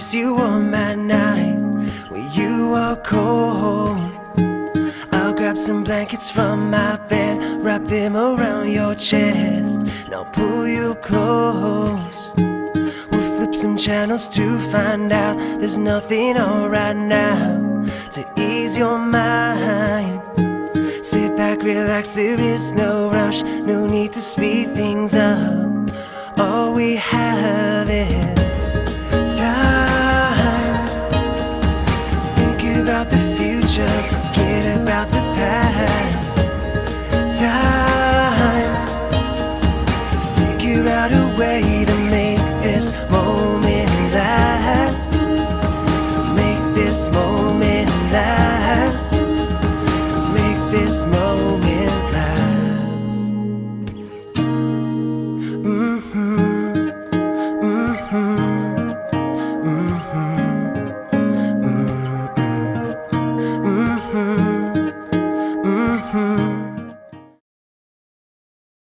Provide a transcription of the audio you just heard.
keeps you warm at night when you are cold. I'll grab some blankets from my bed, wrap them around your chest, and I'll pull you close. We'll flip some channels to find out there's nothing on right now to ease your mind. Sit back, relax, there is no rush, no need to speed things up. All we have is time to think about the future, forget about the past. Time to figure out a way to make this moment last, to make this moment last, to make this moment